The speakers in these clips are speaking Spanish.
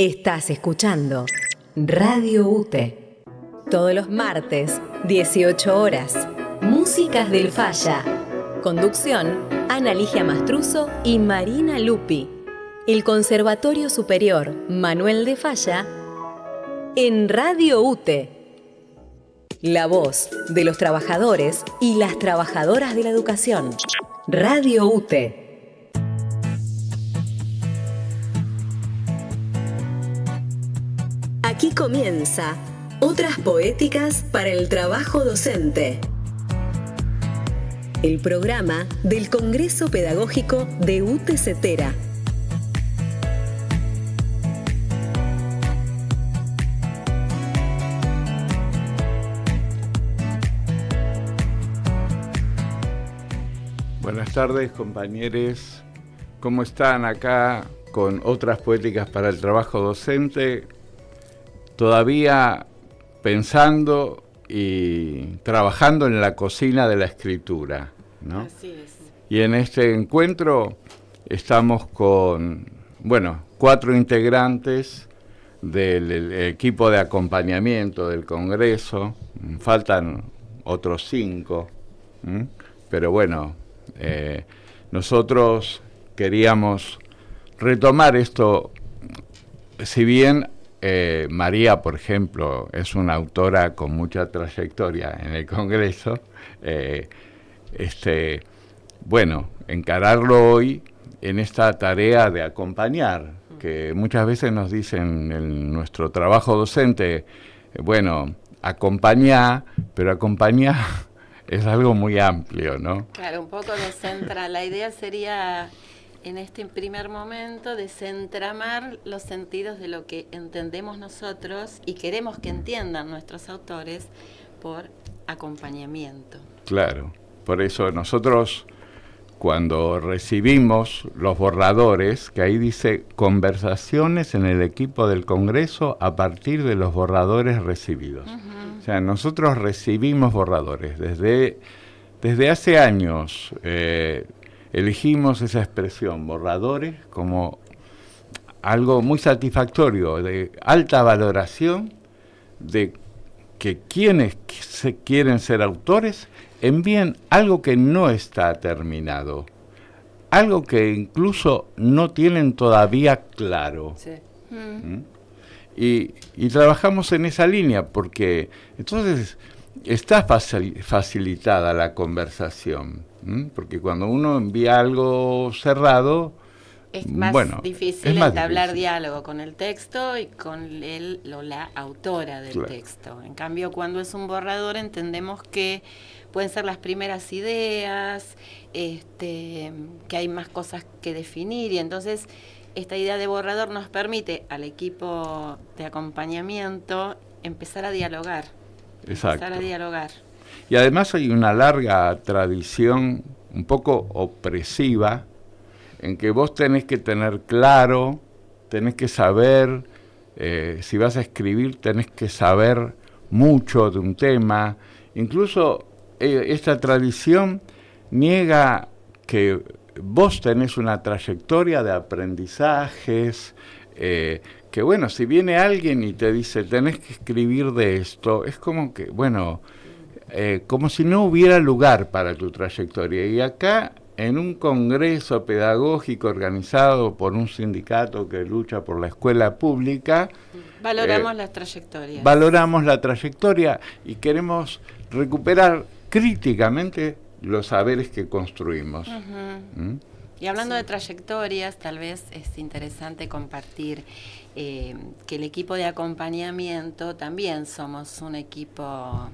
Estás escuchando Radio UTE. Todos los martes, 18 horas. Músicas del Falla. Conducción, Ana Ligia Mastruzo y Marina Lupi. El Conservatorio Superior Manuel de Falla en Radio UTE. La voz de los trabajadores y las trabajadoras de la educación. Radio UTE. Aquí comienza Otras Poéticas para el Trabajo Docente. El programa del Congreso Pedagógico de UTE Cetera. Buenas tardes, compañeros. ¿Cómo están acá con Otras Poéticas para el Trabajo Docente? Todavía pensando y trabajando en la cocina de la escritura, ¿no? Así es. Y en este encuentro estamos con, 4 integrantes del equipo de acompañamiento del Congreso. Faltan otros 5, pero bueno, nosotros queríamos retomar esto, si bien María, por ejemplo, es una autora con mucha trayectoria en el Congreso, encararlo hoy en esta tarea de acompañar, que muchas veces nos dicen en nuestro trabajo docente, acompañá, pero acompañar es algo muy amplio, ¿no? Claro, un poco descentra. La idea sería, en este primer momento, desentramar los sentidos de lo que entendemos nosotros y queremos que entiendan nuestros autores por acompañamiento. Claro, por eso nosotros, cuando recibimos los borradores, que ahí dice conversaciones en el equipo del Congreso a partir de los borradores recibidos. Uh-huh. O sea, nosotros recibimos borradores. Desde hace años elegimos esa expresión, borradores, como algo muy satisfactorio, de alta valoración, de que quienes quieren ser autores envíen algo que no está terminado, algo que incluso no tienen todavía claro. Sí. Y trabajamos en esa línea porque entonces está facilitada la conversación, porque cuando uno envía algo cerrado, es más difícil entablar diálogo con el texto y con él o la autora del texto. En cambio, cuando es un borrador, entendemos que pueden ser las primeras ideas, que hay más cosas que definir, y entonces esta idea de borrador nos permite al equipo de acompañamiento empezar a dialogar. Exacto. Empezar a dialogar. Y además hay una larga tradición un poco opresiva en que vos tenés que tener claro, tenés que saber, si vas a escribir tenés que saber mucho de un tema. Incluso esta tradición niega que vos tenés una trayectoria de aprendizajes, que si viene alguien y te dice tenés que escribir de esto, es como que, como si no hubiera lugar para tu trayectoria. Y acá, en un congreso pedagógico organizado por un sindicato que lucha por la escuela pública, valoramos las trayectorias. Valoramos la trayectoria y queremos recuperar críticamente los saberes que construimos. Uh-huh. Y hablando de trayectorias, tal vez es interesante compartir que el equipo de acompañamiento también somos un equipo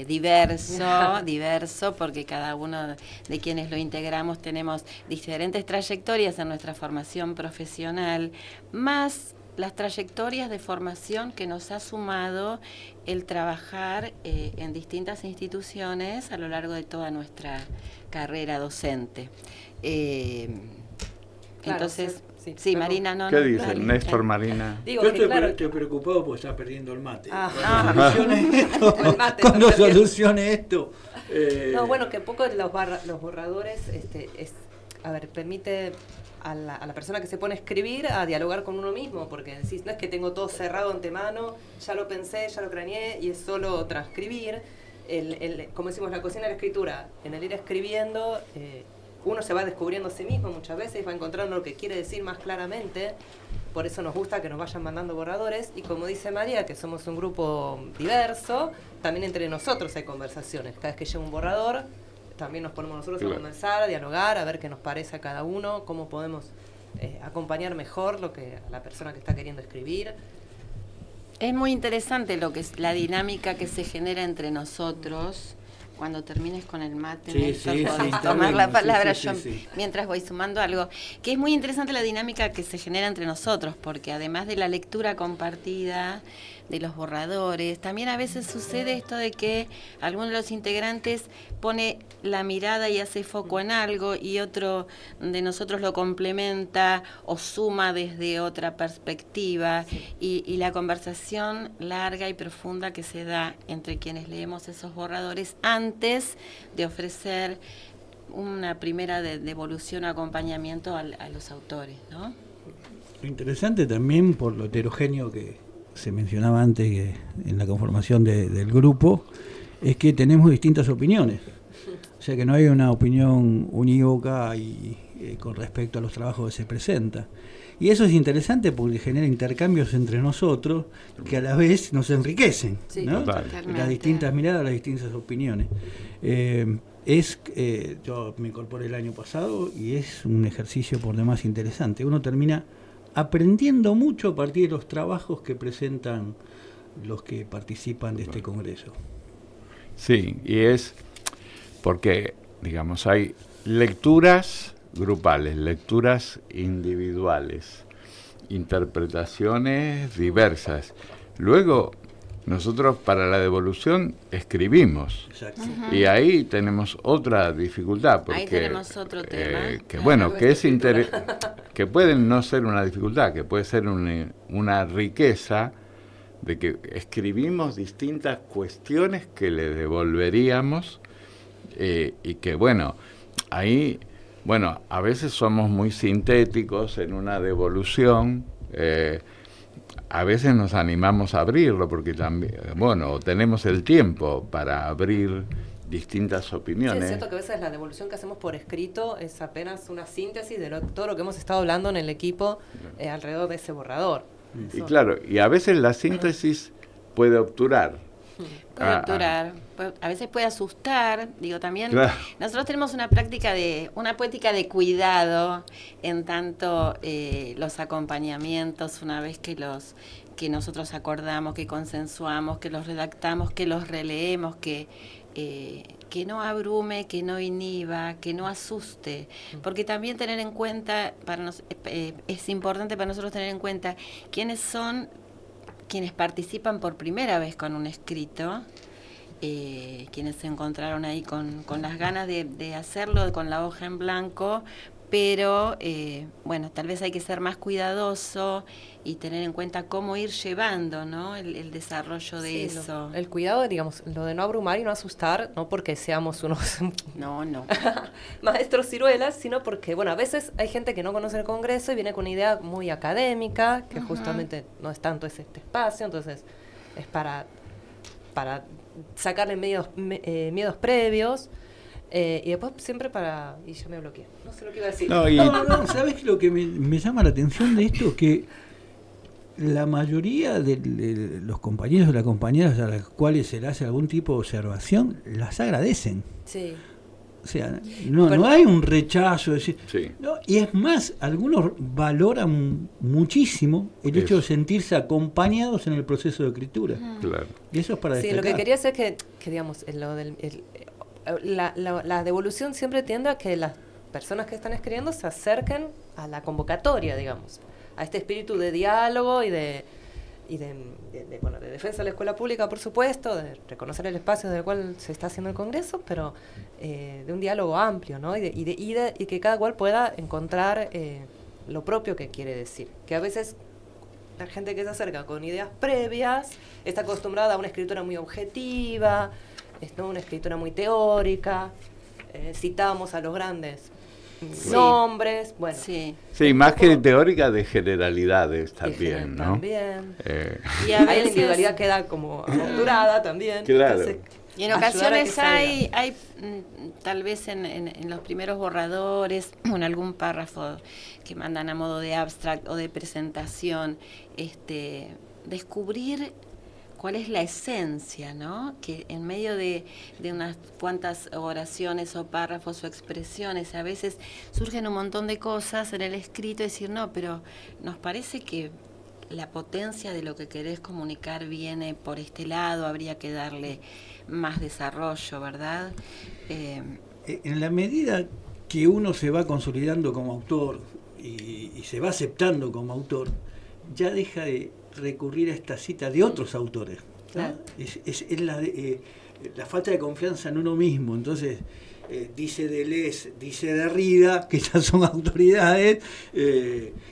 diverso, porque cada uno de quienes lo integramos tenemos diferentes trayectorias en nuestra formación profesional, más las trayectorias de formación que nos ha sumado el trabajar en distintas instituciones a lo largo de toda nuestra carrera docente. Entonces, sí, Marina, no. ¿Qué dice Néstor, Marina? Digo, yo estoy preocupado porque está perdiendo el mate. Cuando solucione esto. No, que poco los borradores permite a la persona que se pone a escribir a dialogar con uno mismo, porque decís, no es que tengo todo cerrado antemano, ya lo pensé, ya lo craneé, y es solo transcribir. Como decimos, la cocina de la escritura, en el ir escribiendo, uno se va descubriendo a sí mismo muchas veces, va encontrando lo que quiere decir más claramente. Por eso nos gusta que nos vayan mandando borradores, y como dice María, que somos un grupo diverso, también entre nosotros hay conversaciones. Cada vez que llega un borrador, también nos ponemos nosotros a conversar, a dialogar, a ver qué nos parece a cada uno, cómo podemos acompañar mejor a la persona que está queriendo escribir. Es muy interesante lo que es la dinámica que se genera entre nosotros. Cuando termines con el mate, podés tomar la palabra. Mientras voy sumando algo, que es muy interesante la dinámica que se genera entre nosotros, porque además de la lectura compartida, de los borradores, también a veces sucede esto de que alguno de los integrantes pone la mirada y hace foco en algo, y otro de nosotros lo complementa o suma desde otra perspectiva, y la conversación larga y profunda que se da entre quienes leemos esos borradores antes de ofrecer una primera devolución o acompañamiento a los autores, ¿no? Lo interesante también, por lo heterogéneo que se mencionaba antes en la conformación del grupo, es que tenemos distintas opiniones. O sea que no hay una opinión unívoca con respecto a los trabajos que se presentan. Y eso es interesante porque genera intercambios entre nosotros que a la vez nos enriquecen, ¿no? Las distintas miradas, las distintas opiniones. Yo me incorporé el año pasado y es un ejercicio por demás interesante. Uno termina aprendiendo mucho a partir de los trabajos que presentan los que participan de este congreso. Sí, y es porque, digamos, hay lecturas grupales, lecturas individuales, interpretaciones diversas. Luego, nosotros para la devolución escribimos. Exacto. Y ahí tenemos otra dificultad, porque ahí tenemos otro tema. Que pueden no ser una dificultad, que puede ser una riqueza de que escribimos distintas cuestiones que le devolveríamos, y que ahí a veces somos muy sintéticos en una devolución. A veces nos animamos a abrirlo porque también, tenemos el tiempo para abrir distintas opiniones. Sí, es cierto que a veces la devolución que hacemos por escrito es apenas una síntesis de todo lo que hemos estado hablando en el equipo alrededor de ese borrador. Y claro, y a veces la síntesis puede obturar. A veces puede asustar, también. Claro. Nosotros tenemos una poética de cuidado en tanto los acompañamientos, una vez que nosotros acordamos, que consensuamos, que los redactamos, que los releemos, que no abrume, que no inhiba, que no asuste, porque también tener en cuenta, es importante para nosotros tener en cuenta quiénes son quienes participan por primera vez con un escrito, quienes se encontraron ahí con las ganas de hacerlo, con la hoja en blanco, pero tal vez hay que ser más cuidadoso y tener en cuenta cómo ir llevando, ¿no? el desarrollo de eso. El cuidado, lo de no abrumar y no asustar, no porque seamos unos no maestros ciruelas, sino porque, a veces hay gente que no conoce el Congreso y viene con una idea muy académica, que justamente no es tanto este espacio, entonces es para sacarle miedos previos. Y después siempre y ya me bloqueé. No sé lo que iba a decir. No, ¿sabes lo que me llama la atención de esto? Que la mayoría de los compañeros o las compañeras a las cuales se le hace algún tipo de observación, las agradecen. Sí. O sea, no hay un rechazo. Sí. Y es más, algunos valoran muchísimo el hecho de sentirse acompañados en el proceso de escritura. Claro. Y eso es para destacar. Sí, lo que quería decir es que digamos, la devolución siempre tiende a que las personas que están escribiendo se acerquen a la convocatoria, digamos, a este espíritu de diálogo y de defensa de la escuela pública, por supuesto, de reconocer el espacio desde el cual se está haciendo el Congreso, pero de un diálogo amplio, ¿no? Y que cada cual pueda encontrar lo propio que quiere decir. Que a veces la gente que se acerca con ideas previas está acostumbrada a una escritura muy objetiva, una escritura muy teórica. Citábamos a los grandes nombres, bueno. Sí, más que teórica, de generalidades también, ¿no? También. Y a Ahí la veces, individualidad queda como aventurada también. Claro. Entonces, y en ocasiones hay tal vez en los primeros borradores o en algún párrafo que mandan a modo de abstract o de presentación, descubrir cuál es la esencia, ¿no? Que en medio de unas cuantas oraciones o párrafos o expresiones, a veces surgen un montón de cosas en el escrito y decir, no, pero nos parece que la potencia de lo que querés comunicar viene por este lado, habría que darle más desarrollo, ¿verdad? En la medida que uno se va consolidando como autor y se va aceptando como autor, ya deja de recurrir a esta cita de otros autores, ¿no? Claro. Es la falta de confianza en uno mismo. Entonces, dice Deleuze, dice Derrida, que ya son autoridades,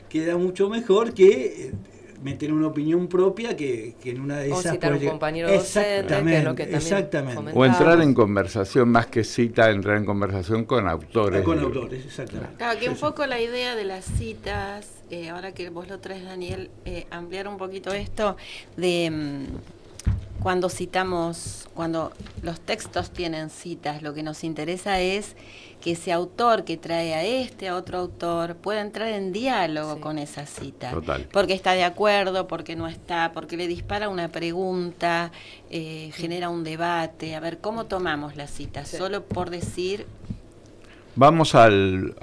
queda mucho mejor que meter una opinión propia que en una de esas... O citar a un compañero docente, que es lo que también comentamos. O entrar en conversación, más que cita, entrar en conversación con autores. Con autores, exactamente. Claro, que un poco la idea de las citas, ahora que vos lo traes, Daniel, ampliar un poquito esto de cuando citamos, cuando los textos tienen citas, lo que nos interesa es que ese autor que trae a otro autor pueda entrar en diálogo con esa cita. Total. Porque está de acuerdo, porque no está, porque le dispara una pregunta, genera un debate. A ver, ¿cómo tomamos la cita? Solo por decir... Vamos a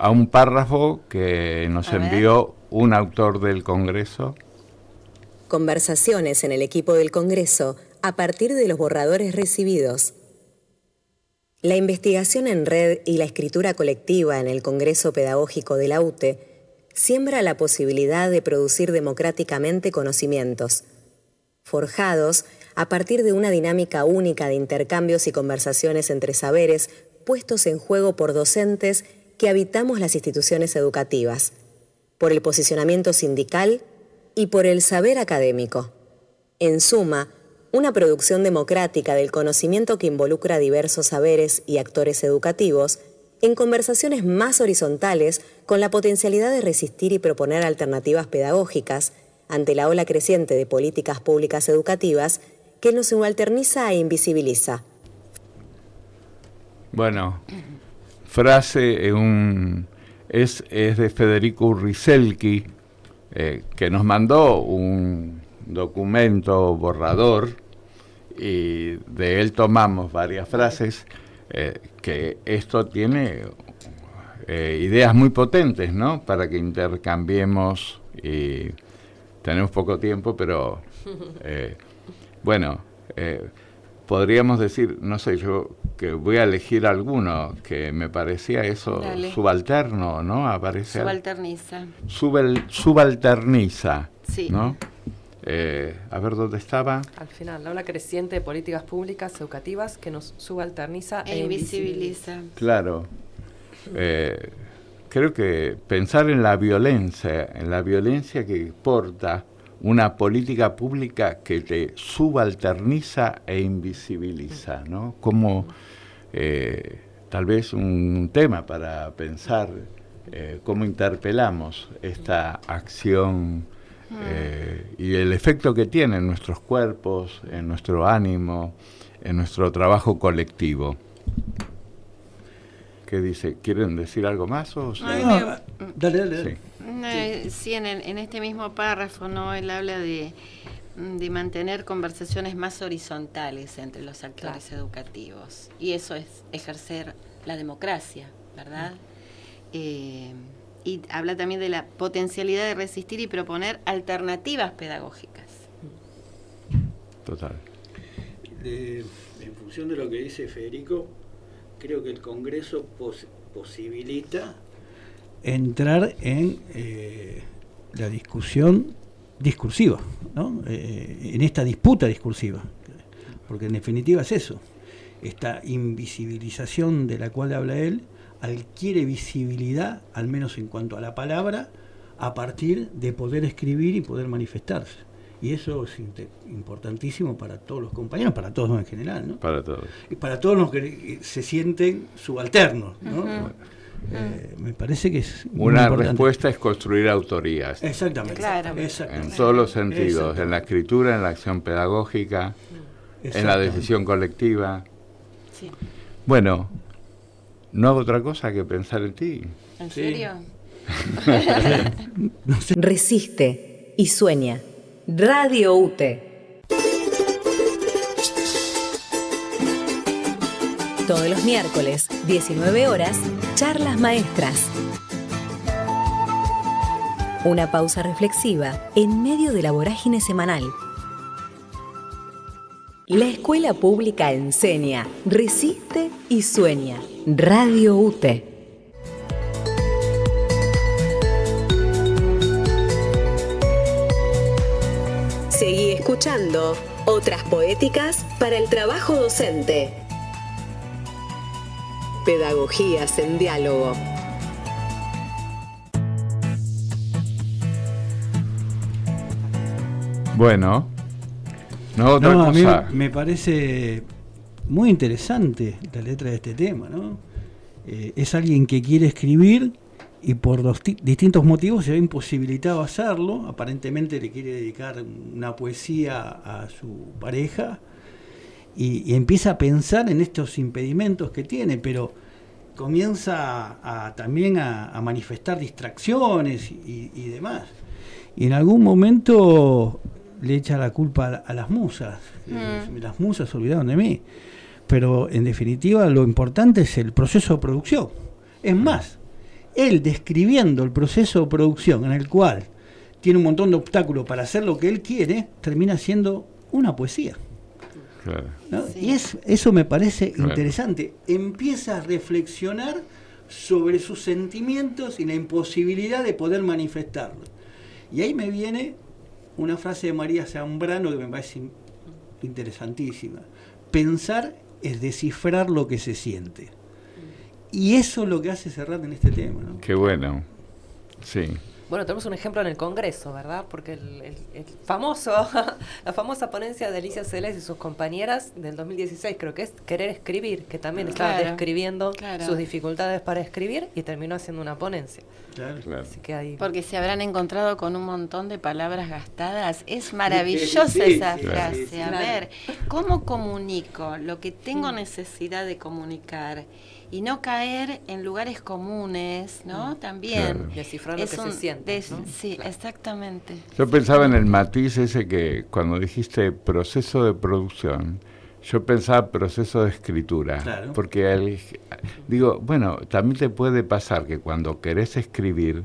un párrafo que nos envió un autor del Congreso. Conversaciones en el equipo del Congreso a partir de los borradores recibidos. La investigación en red y la escritura colectiva en el Congreso Pedagógico de la UTE siembra la posibilidad de producir democráticamente conocimientos, forjados a partir de una dinámica única de intercambios y conversaciones entre saberes puestos en juego por docentes que habitamos las instituciones educativas, por el posicionamiento sindical y por el saber académico. En suma, una producción democrática del conocimiento que involucra diversos saberes y actores educativos en conversaciones más horizontales con la potencialidad de resistir y proponer alternativas pedagógicas ante la ola creciente de políticas públicas educativas que nos subalterniza e invisibiliza. Bueno, frase es de Federico Urrizelki, que nos mandó un documento borrador y de él tomamos varias frases, que esto tiene ideas muy potentes, ¿no? Para que intercambiemos, y tenemos poco tiempo, pero podríamos decir, no sé, yo que voy a elegir alguno que me parecía eso. Dale. Subalterno, ¿no? Aparece subalterniza. Subalterniza, sí. ¿no? A ver dónde estaba. Al final, la ola creciente de políticas públicas educativas que nos subalterniza e invisibiliza. Claro. Creo que pensar en la violencia que porta una política pública que te subalterniza e invisibiliza, ¿no? Como tal vez un tema para pensar cómo interpelamos esta acción y el efecto que tiene en nuestros cuerpos, en nuestro ánimo, en nuestro trabajo colectivo. ¿Qué dice? ¿Quieren decir algo más? O sea? Dale. Sí, en este mismo párrafo, ¿no? Él habla de mantener conversaciones más horizontales entre los actores educativos. Y eso es ejercer la democracia, ¿verdad? Y habla también de la potencialidad de resistir y proponer alternativas pedagógicas. Total. En función de lo que dice Federico, creo que el Congreso posibilita entrar en la discusión discursiva, ¿no? En esta disputa discursiva, porque en definitiva es eso, esta invisibilización de la cual habla él adquiere visibilidad, al menos en cuanto a la palabra, a partir de poder escribir y poder manifestarse. Y eso es importantísimo para todos los compañeros, para todos en general, ¿no? Para todos. Y para todos los que se sienten subalternos, ¿no? Me parece que es una respuesta es construir autorías. Exactamente. Claro. En todos los sentidos, en la escritura, en la acción pedagógica, en la decisión colectiva. Sí. Bueno, no hago otra cosa que pensar en ti. ¿En serio? Resiste y sueña. Radio UTE. Todos los miércoles, 19 horas, charlas maestras. Una pausa reflexiva en medio de la vorágine semanal. La escuela pública enseña, resiste y sueña. Radio UTE. Seguí escuchando Otras Poéticas para el Trabajo Docente. Pedagogías en diálogo. Bueno, otra a mí cosa. me parece muy interesante la letra de este tema, ¿no? Es alguien que quiere escribir y por distintos motivos se ve imposibilitado hacerlo. Aparentemente le quiere dedicar una poesía a su pareja y empieza a pensar en estos impedimentos que tiene, pero comienza también a manifestar distracciones y demás. Y en algún momento le echa la culpa a las musas. Las musas se olvidaron de mí. Pero en definitiva lo importante es el proceso de producción. Es más, él describiendo el proceso de producción en el cual tiene un montón de obstáculos para hacer lo que él quiere, termina siendo una poesía. Claro. ¿No? Sí. Y eso me parece interesante. Empieza a reflexionar sobre sus sentimientos y la imposibilidad de poder manifestarlos. Y ahí me viene una frase de María Zambrano que me parece interesantísima. Pensar es descifrar lo que se siente. Y eso es lo que hace Serrat en este tema, ¿no? Qué bueno. Sí. Bueno, tenemos un ejemplo en el Congreso, ¿verdad? Porque el famoso, la famosa ponencia de Alicia Celeste y sus compañeras del 2016, creo que es Querer Escribir, que también estaba describiendo sus dificultades para escribir y terminó haciendo una ponencia. Claro. Así que ahí... Porque se habrán encontrado con un montón de palabras gastadas. Es maravillosa esa frase. Sí, a ver, ¿cómo comunico lo que tengo necesidad de comunicar? Y no caer en lugares comunes, ¿no? También. Claro. Descifrar lo que se siente, ¿no? Sí, exactamente. Yo pensaba en el matiz ese que cuando dijiste proceso de producción, yo pensaba proceso de escritura. Claro. Porque digo, bueno, también te puede pasar que cuando querés escribir,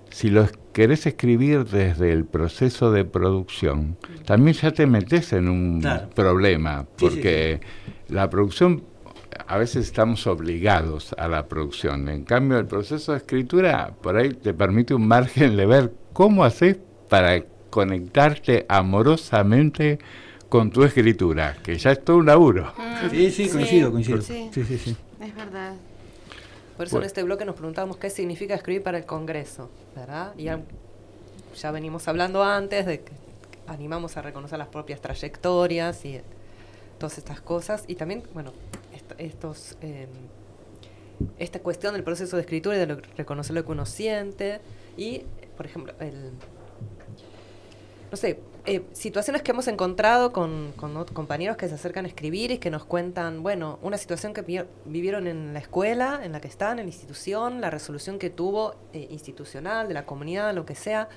si lo querés escribir desde el proceso de producción, también ya te metes en un problema, porque la producción, a veces estamos obligados a la producción. En cambio, el proceso de escritura, por ahí te permite un margen de ver cómo haces para conectarte amorosamente con tu escritura, que ya es todo un laburo. Sí, coincido. Sí. Sí. Es verdad. Por eso en este bloque nos preguntábamos qué significa escribir para el Congreso, ¿verdad? Y ya venimos hablando antes de que animamos a reconocer las propias trayectorias y todas estas cosas. Y también, bueno, esta cuestión del proceso de escritura y de reconocer lo que uno siente. Y, por ejemplo, situaciones que hemos encontrado con compañeros que se acercan a escribir y que nos cuentan, bueno, una situación que vivieron en la escuela, en la que están, en la institución, la resolución que tuvo institucional, de la comunidad, lo que sea.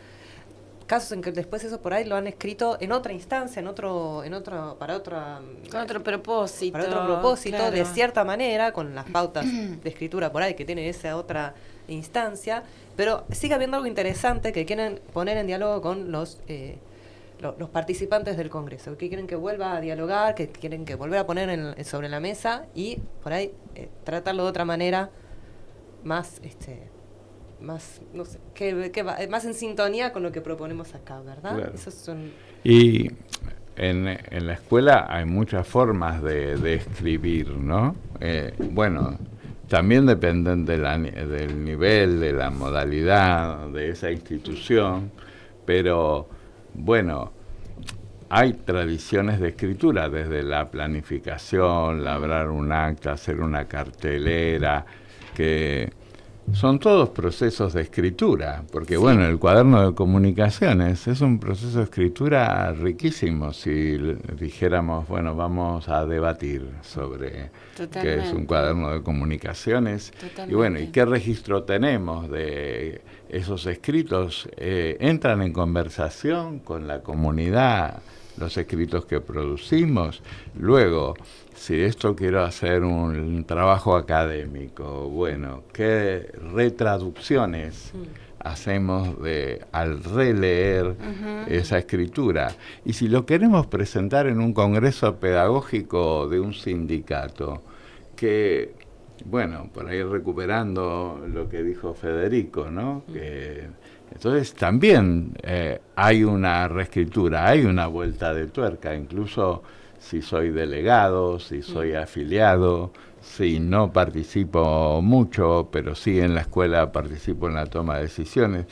Casos en que después eso por ahí lo han escrito en otra instancia, para otro propósito, claro. De cierta manera, con las pautas de escritura por ahí que tiene esa otra instancia, pero sigue habiendo algo interesante que quieren poner en diálogo con los participantes del Congreso, que quieren que vuelva a dialogar, que quieren que volver a poner sobre la mesa y por ahí tratarlo de otra manera más no sé, más en sintonía con lo que proponemos acá, ¿verdad? Claro. Esos son... Y en la escuela hay muchas formas de escribir, ¿no? Bueno, también dependen del nivel, de la modalidad de esa institución, pero bueno, hay tradiciones de escritura, desde la planificación, labrar un acta, hacer una cartelera, que son todos procesos de escritura, porque bueno, el cuaderno de comunicaciones es un proceso de escritura riquísimo. Si dijéramos, bueno, vamos a debatir sobre qué es un cuaderno de comunicaciones. Totalmente. Y bueno, ¿y qué registro tenemos de esos escritos? ¿Entran en conversación con la comunidad los escritos que producimos? Luego, si esto quiero hacer un trabajo académico, bueno, ¿qué retraducciones hacemos al releer esa escritura? Y si lo queremos presentar en un congreso pedagógico de un sindicato, que, bueno, por ahí recuperando lo que dijo Federico, ¿no? Entonces también hay una reescritura, hay una vuelta de tuerca, incluso si soy delegado, si soy afiliado, si no participo mucho, pero sí en la escuela participo en la toma de decisiones.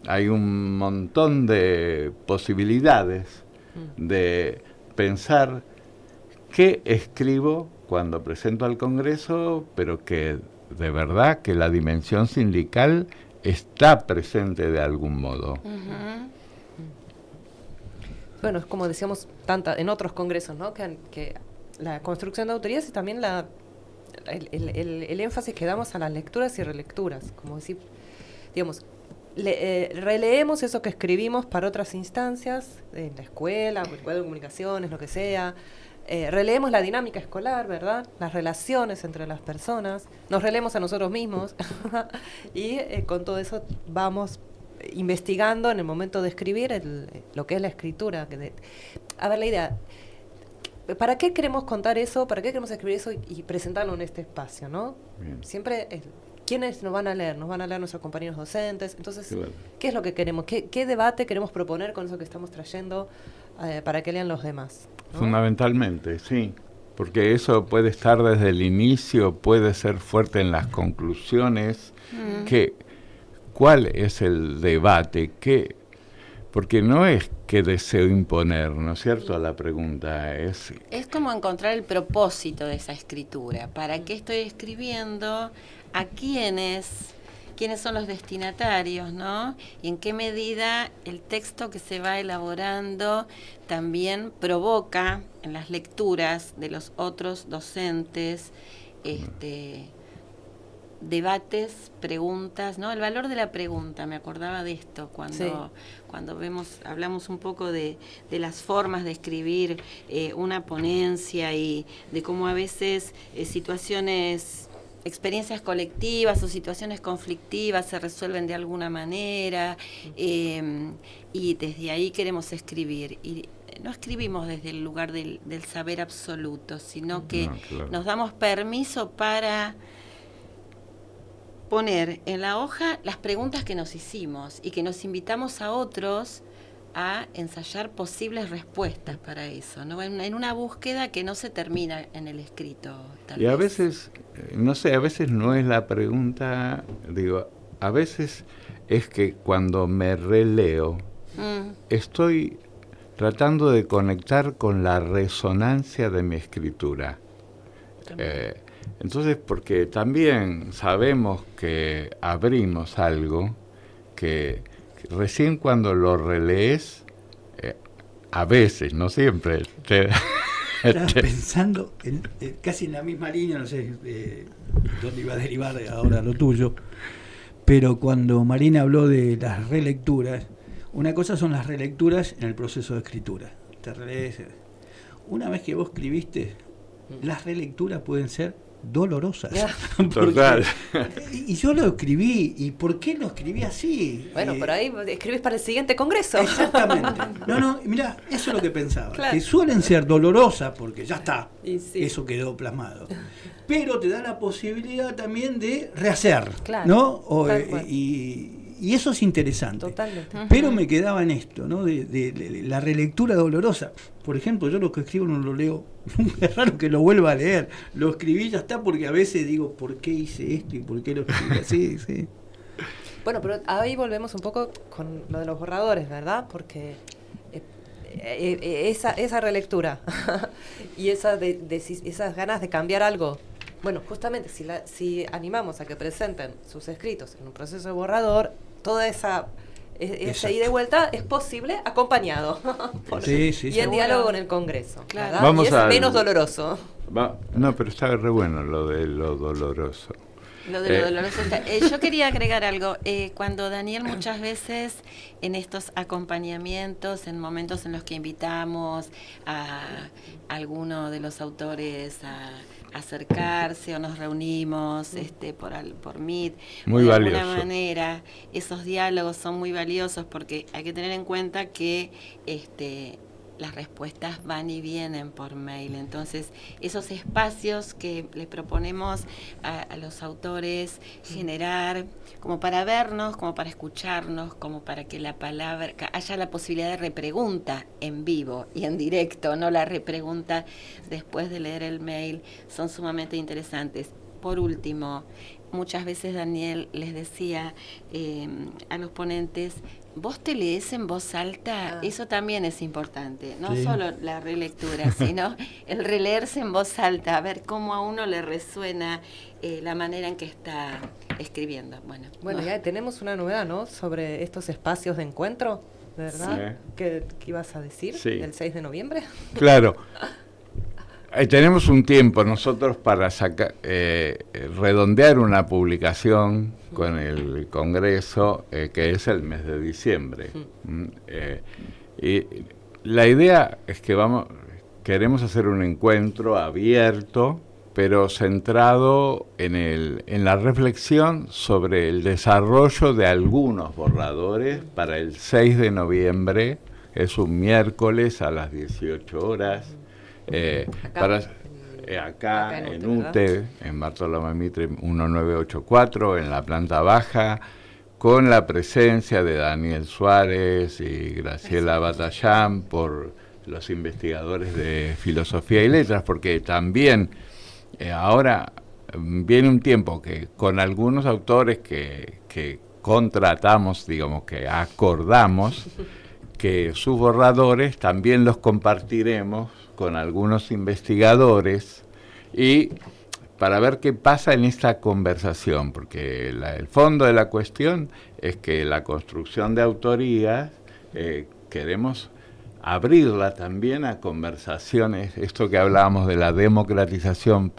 Hay un montón de posibilidades de pensar qué escribo cuando presento al Congreso, pero que de verdad que la dimensión sindical está presente de algún modo. Bueno, es como decíamos en otros congresos, ¿no? Que la construcción de autorías y también el énfasis que damos a las lecturas y relecturas. Como decir, digamos, releemos eso que escribimos para otras instancias, en la escuela, el cuadro de comunicaciones, lo que sea. Releemos la dinámica escolar, ¿verdad? Las relaciones entre las personas. Nos releemos a nosotros mismos. Y con todo eso vamos investigando en el momento de escribir lo que es la escritura. A ver, la idea, ¿para qué queremos contar eso? ¿Para qué queremos escribir eso y presentarlo en este espacio, no? Bien. Siempre, ¿quiénes nos van a leer? Nos van a leer nuestros compañeros docentes. Entonces, claro. ¿Qué es lo que queremos? ¿Qué debate queremos proponer con eso que estamos trayendo para que lean los demás? ¿No? Fundamentalmente, sí. Porque eso puede estar desde el inicio, puede ser fuerte en las conclusiones. ¿Cuál es el debate? Porque no es que deseo imponer, ¿no es cierto? La pregunta es como encontrar el propósito de esa escritura. ¿Para qué estoy escribiendo? ¿A quiénes son los destinatarios, ¿no? Y en qué medida el texto que se va elaborando también provoca en las lecturas de los otros docentes debates, preguntas, ¿no? El valor de la pregunta, me acordaba de esto cuando hablamos un poco de las formas de escribir una ponencia y de cómo a veces experiencias colectivas o situaciones conflictivas se resuelven de alguna manera y desde ahí queremos escribir. Y no escribimos desde el lugar del saber absoluto, sino que nos damos permiso para poner en la hoja las preguntas que nos hicimos y que nos invitamos a otros a ensayar posibles respuestas para eso, ¿no? En una búsqueda que no se termina en el escrito. Y a veces, no sé, a veces no es la pregunta, digo, a veces es que cuando me releo, estoy tratando de conectar con la resonancia de mi escritura. Entonces, porque también sabemos que abrimos algo que recién cuando lo relees, a veces, no siempre, Estaba pensando casi en la misma línea, no sé dónde iba a derivar ahora lo tuyo, pero cuando Marina habló de las relecturas, una cosa son las relecturas en el proceso de escritura. Te relees. Una vez que vos escribiste, las relecturas pueden ser dolorosas. Total. Y yo lo escribí, ¿y por qué lo escribí así? Bueno, por ahí escribís para el siguiente congreso. Exactamente. No, mirá, eso es lo que pensaba. Claro. Que suelen ser dolorosas porque ya está, sí. eso quedó plasmado. Pero te da la posibilidad también de rehacer, claro, ¿no? Y eso es interesante. Totalmente. Pero me quedaba en esto, ¿no? De la relectura dolorosa. Por ejemplo, yo lo que escribo no lo leo. Es raro que lo vuelva a leer. Lo escribí y ya está, porque a veces digo, ¿por qué hice esto y por qué lo escribí así? Sí. Bueno, pero ahí volvemos un poco con lo de los borradores, ¿verdad? Porque esa relectura y esas ganas de cambiar algo Bueno, justamente si animamos a que presenten sus escritos en un proceso de borrador, toda esa ida y vuelta es posible acompañado y en diálogo con el Congreso. Claro. Y es menos doloroso. No, pero está re bueno lo de lo doloroso. Lo de lo doloroso está. Yo quería agregar algo. Cuando Daniel muchas veces en estos acompañamientos, en momentos en los que invitamos a alguno de los autores a acercarse o nos reunimos por Meet, muy de valioso. alguna manera, esos diálogos son muy valiosos porque hay que tener en cuenta que las respuestas van y vienen por mail. Entonces, esos espacios que les proponemos a los autores generar, como para vernos, como para escucharnos, como para que la palabra, que haya la posibilidad de repregunta en vivo y en directo, no la repregunta después de leer el mail, son sumamente interesantes. Por último, muchas veces Daniel les decía a los ponentes, ¿vos te lees en voz alta? Eso también es importante, no solo la relectura, sino el releerse en voz alta, a ver cómo a uno le resuena la manera en que está escribiendo. Bueno, ya tenemos una novedad, ¿no? Sobre estos espacios de encuentro, ¿verdad? Sí. ¿Qué ibas a decir? Sí. ¿El 6 de noviembre? Claro. Tenemos un tiempo nosotros para redondear una publicación con el Congreso, que es el mes de diciembre. Y la idea es que queremos hacer un encuentro abierto, pero centrado en la reflexión sobre el desarrollo de algunos borradores para el 6 de noviembre, es un miércoles a las 18 horas. Acá en UTE, en Bartolomé Mitre 1984, en la planta baja, con la presencia de Daniel Suárez y Graciela Batallán, por los investigadores de Filosofía y Letras, porque también ahora viene un tiempo que con algunos autores que contratamos, digamos que acordamos, que sus borradores también los compartiremos con algunos investigadores y para ver qué pasa en esta conversación, porque el fondo de la cuestión es que la construcción de autorías queremos abrirla también a conversaciones, esto que hablábamos de la democratización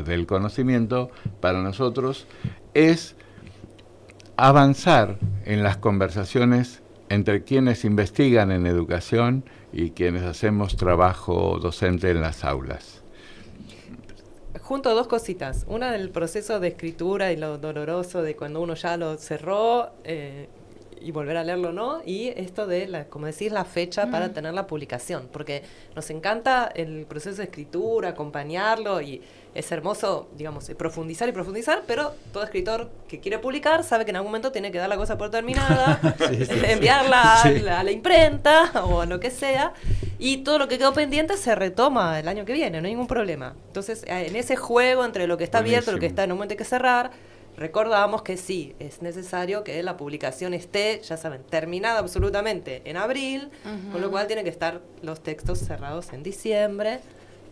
del conocimiento, para nosotros es avanzar en las conversaciones entre quienes investigan en educación y quienes hacemos trabajo docente en las aulas. Junto dos cositas. Una del proceso de escritura y lo doloroso de cuando uno ya lo cerró y volver a leerlo, ¿no? Y esto de, como decís, la fecha para tener la publicación. Porque nos encanta el proceso de escritura, acompañarlo y es hermoso, digamos, profundizar y profundizar, pero todo escritor que quiere publicar sabe que en algún momento tiene que dar la cosa por terminada, enviarla a la imprenta o a lo que sea, y todo lo que quedó pendiente se retoma el año que viene, no hay ningún problema. Entonces, en ese juego entre lo que está abierto y lo que está en un momento hay que cerrar, recordamos que sí, es necesario que la publicación esté, ya saben, terminada absolutamente en abril, con lo cual tienen que estar los textos cerrados en diciembre.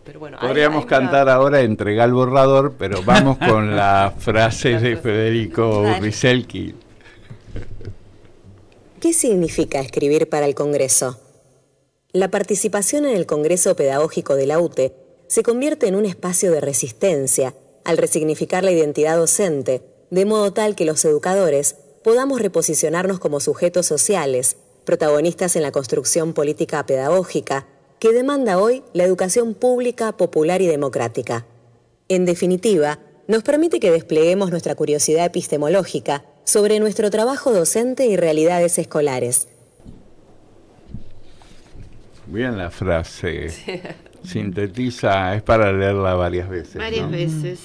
Pero bueno, podríamos cantar ahora Entrega el borrador, pero vamos con la frase de Federico Wieselki. ¿Qué significa escribir para el Congreso? La participación en el Congreso Pedagógico de la UTE se convierte en un espacio de resistencia al resignificar la identidad docente, de modo tal que los educadores podamos reposicionarnos como sujetos sociales, protagonistas en la construcción política pedagógica, que demanda hoy la educación pública, popular y democrática. En definitiva, nos permite que despleguemos nuestra curiosidad epistemológica sobre nuestro trabajo docente y realidades escolares. Bien la frase. Sintetiza, es para leerla varias veces. Varias veces,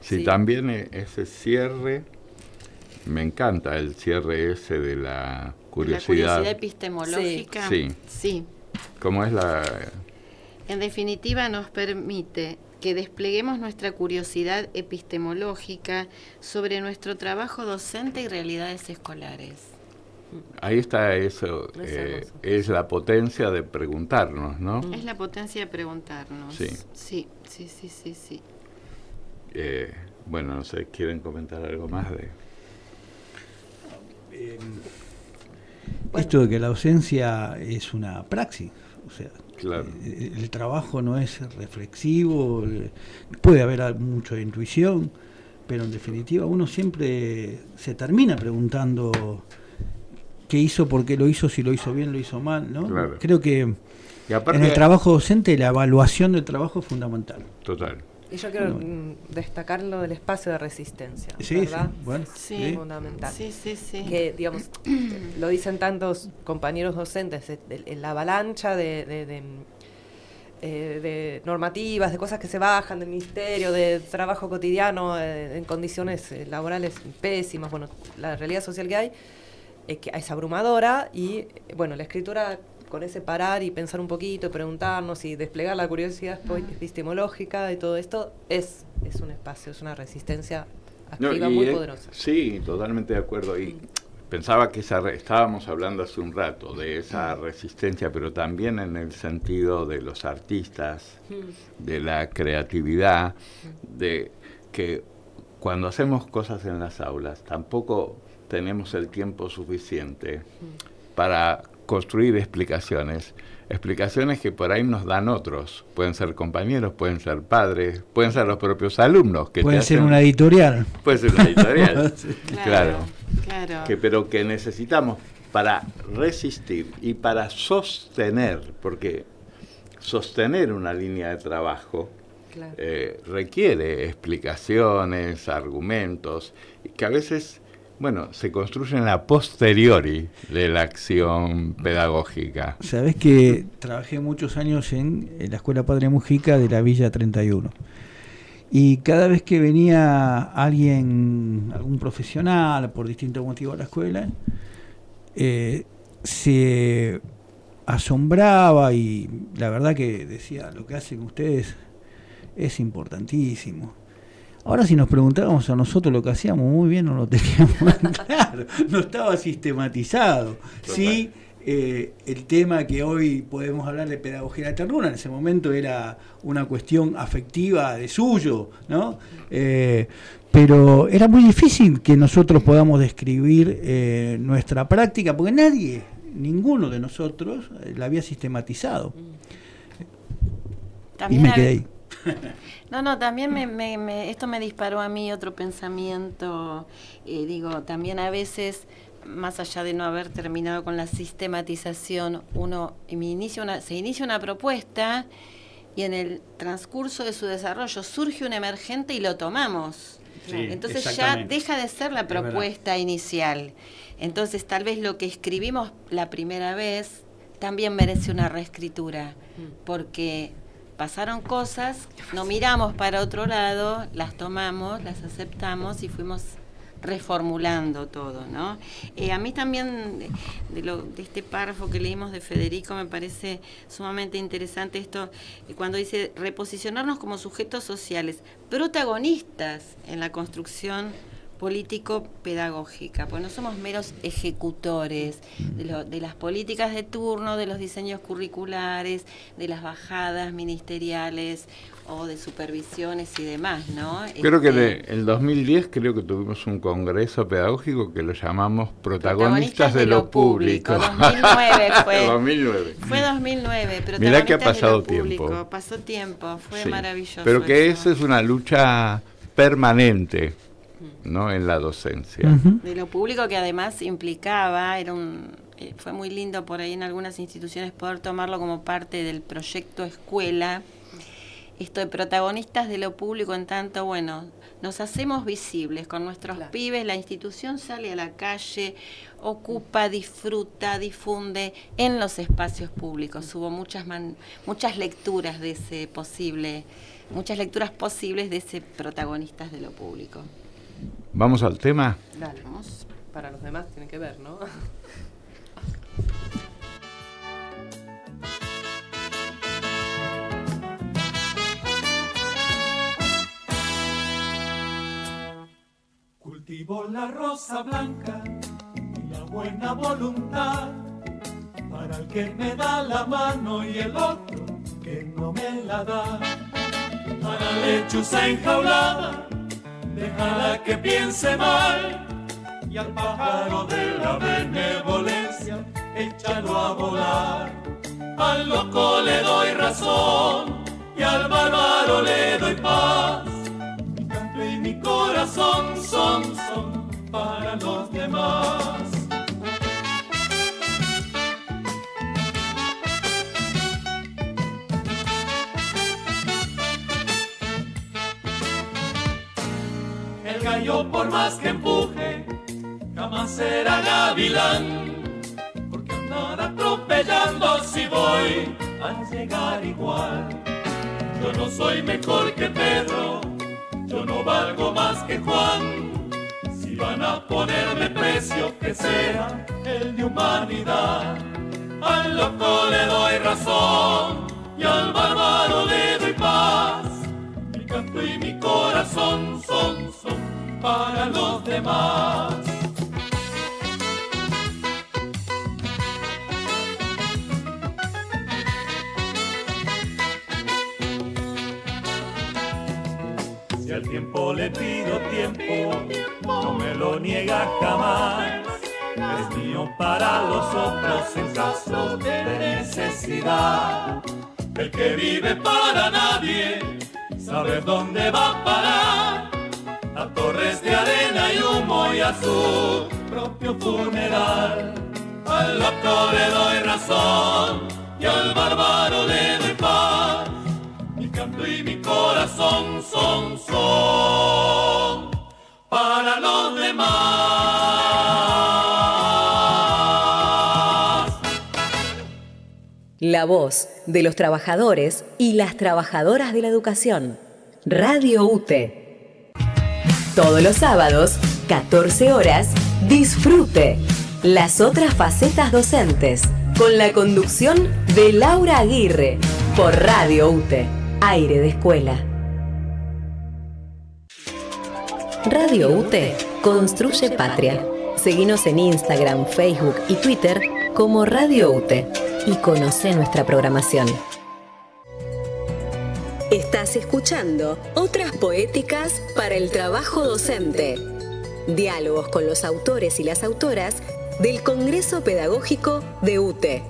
sí. También ese cierre, me encanta el cierre ese de la curiosidad. La curiosidad epistemológica. Sí. ¿Cómo es la...? En definitiva, nos permite que despleguemos nuestra curiosidad epistemológica sobre nuestro trabajo docente y realidades escolares. Ahí está eso, es la potencia de preguntarnos, ¿no? Es la potencia de preguntarnos. Sí. Sí. Bueno, no sé, ¿quieren comentar algo más de...? Esto de que la docencia es una praxis, o sea, claro. El trabajo no es reflexivo, puede haber mucho de intuición, pero en definitiva uno siempre se termina preguntando qué hizo, por qué lo hizo, si lo hizo bien, lo hizo mal, ¿no? Claro. Creo que aparte, en el trabajo docente la evaluación del trabajo es fundamental. Total. Y yo quiero destacar lo del espacio de resistencia, sí, ¿verdad? Sí, bueno, sí. Es fundamental. Sí. Que, digamos, lo dicen tantos compañeros docentes, la avalancha de normativas, de cosas que se bajan del ministerio, de trabajo cotidiano en condiciones laborales pésimas. Bueno, la realidad social que hay es abrumadora y, bueno, la escritura, con ese parar y pensar un poquito, y preguntarnos y desplegar la curiosidad epistemológica y todo esto, es un espacio, es una resistencia activa muy poderosa. Sí, totalmente de acuerdo. Y pensaba que estábamos hablando hace un rato de esa resistencia, pero también en el sentido de los artistas, de la creatividad, de que cuando hacemos cosas en las aulas tampoco tenemos el tiempo suficiente para construir explicaciones que por ahí nos dan otros. Pueden ser compañeros, pueden ser padres, pueden ser los propios alumnos. Que puede ser una editorial. Puede ser una editorial, sí. claro. Pero que necesitamos para resistir y para sostener, porque sostener una línea de trabajo requiere explicaciones, argumentos, que a veces... Bueno, se construyen a posteriori de la acción pedagógica. Sabés que trabajé muchos años en la Escuela Padre Mujica de la Villa 31. Y cada vez que venía algún profesional, por distintos motivos a la escuela, se asombraba y la verdad que decía, lo que hacen ustedes es importantísimo. Ahora si nos preguntábamos a nosotros lo que hacíamos muy bien, no lo teníamos claro, no estaba sistematizado. Total. Sí, el tema que hoy podemos hablar de pedagogía de la ternura, en ese momento era una cuestión afectiva de suyo, ¿no? Pero era muy difícil que nosotros podamos describir nuestra práctica, porque ninguno de nosotros la había sistematizado. También y me quedé ahí. No, también esto me disparó a mí otro pensamiento, también a veces, más allá de no haber terminado con la sistematización, se inicia una propuesta y en el transcurso de su desarrollo surge un emergente y lo tomamos. Sí, entonces ya deja de ser la propuesta inicial. Entonces tal vez lo que escribimos la primera vez también merece una reescritura, porque... pasaron cosas, no miramos para otro lado, las tomamos, las aceptamos y fuimos reformulando todo, ¿no? A mí también, de este párrafo que leímos de Federico, me parece sumamente interesante esto, cuando dice reposicionarnos como sujetos sociales, protagonistas en la construcción político-pedagógica, pues no somos meros ejecutores de las políticas de turno, de los diseños curriculares, de las bajadas ministeriales o de supervisiones y demás, ¿no? Creo que el 2010 creo que tuvimos un congreso pedagógico que lo llamamos Protagonistas de lo Público. 2009 fue. 2009. Fue 2009, pero mirá que ha pasado tiempo. Pasó tiempo, fue maravilloso. Pero que esa es una lucha permanente, ¿no? En la docencia. De lo público, que además implicaba, fue muy lindo por ahí en algunas instituciones poder tomarlo como parte del proyecto escuela, esto de protagonistas de lo público, en tanto, bueno, nos hacemos visibles con nuestros pibes, la institución sale a la calle, ocupa, disfruta, difunde en los espacios públicos. Hubo muchas lecturas de muchas lecturas posibles de ese protagonistas de lo público. ¿Vamos al tema? Dale, vamos. Para los demás tiene que ver, ¿no? Cultivo la rosa blanca y la buena voluntad para el que me da la mano y el otro que no me la da. A la lechuza enjaulada, déjala que piense mal, y al pájaro de la benevolencia, échalo a volar. Al loco le doy razón, y al bárbaro le doy paz. Mi canto y mi corazón son para los demás. El gallo, por más que empuje, jamás será gavilán, porque andar atropellando si voy a llegar igual. Yo no soy mejor que Pedro, yo no valgo más que Juan. Si van a ponerme precio, que sea el de humanidad. Al loco le doy razón y al bárbaro le doy paz. Mi canto y mi corazón son para los demás. Si al tiempo le pido tiempo, no me lo niega jamás. Es mío para los otros en caso de necesidad. El que vive para nadie sabe dónde va a parar. A torres de arena y humo y a su propio funeral. Al loco le doy razón y al bárbaro le doy paz. Mi canto y mi corazón son para los demás. La voz de los trabajadores y las trabajadoras de la educación. Radio UTE. Todos los sábados, 14 horas, disfrute las otras facetas docentes, con la conducción de Laura Aguirre, por Radio UTE, aire de escuela. Radio UTE construye patria. Seguinos en Instagram, Facebook y Twitter como Radio UTE y conoce nuestra programación. Estás escuchando Otras Poéticas para el Trabajo Docente. Diálogos con los autores y las autoras del Congreso Pedagógico de UTE.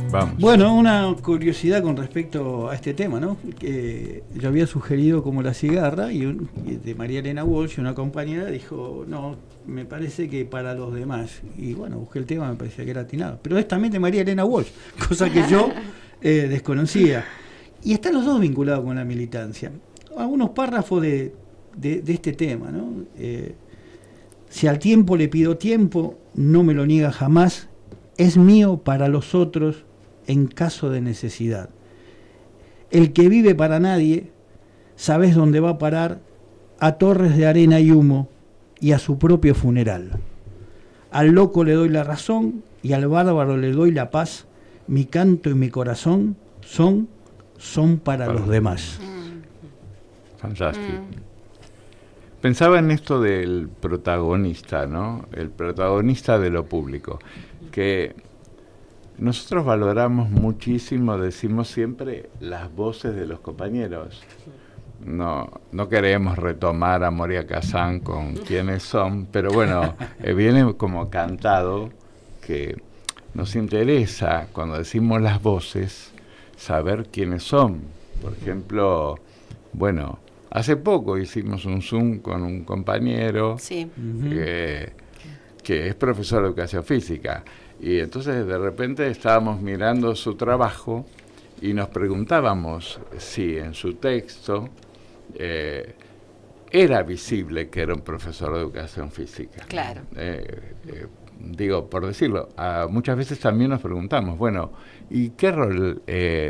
Vamos. Bueno, una curiosidad con respecto a este tema, ¿no? Que yo había sugerido como La cigarra y de María Elena Walsh, una compañera, dijo, no, me parece que para los demás. Y bueno, busqué el tema, me parecía que era atinado. Pero es también de María Elena Walsh, cosa que yo desconocía. Y están los dos vinculados con la militancia. Algunos párrafos de este tema, ¿no? Si al tiempo le pido tiempo, no me lo niega jamás, es mío para los otros en caso de necesidad. El que vive para nadie, sabes dónde va a parar, a torres de arena y humo y a su propio funeral. Al loco le doy la razón y al bárbaro le doy la paz. Mi canto y mi corazón son para los demás. Fantástico. Pensaba en esto del protagonista, ¿no? El protagonista de lo público, que nosotros valoramos muchísimo, decimos siempre, las voces de los compañeros. No queremos retomar a Moria Kazan con quiénes son, pero bueno, viene como cantado que nos interesa, cuando decimos las voces, saber quiénes son. Por ejemplo, bueno, hace poco hicimos un Zoom con un compañero sí. que es profesor de educación física. Y entonces de repente estábamos mirando su trabajo y nos preguntábamos si en su texto era visible que era un profesor de educación física. Claro. Digo, por decirlo, muchas veces también nos preguntamos, bueno, ¿y qué rol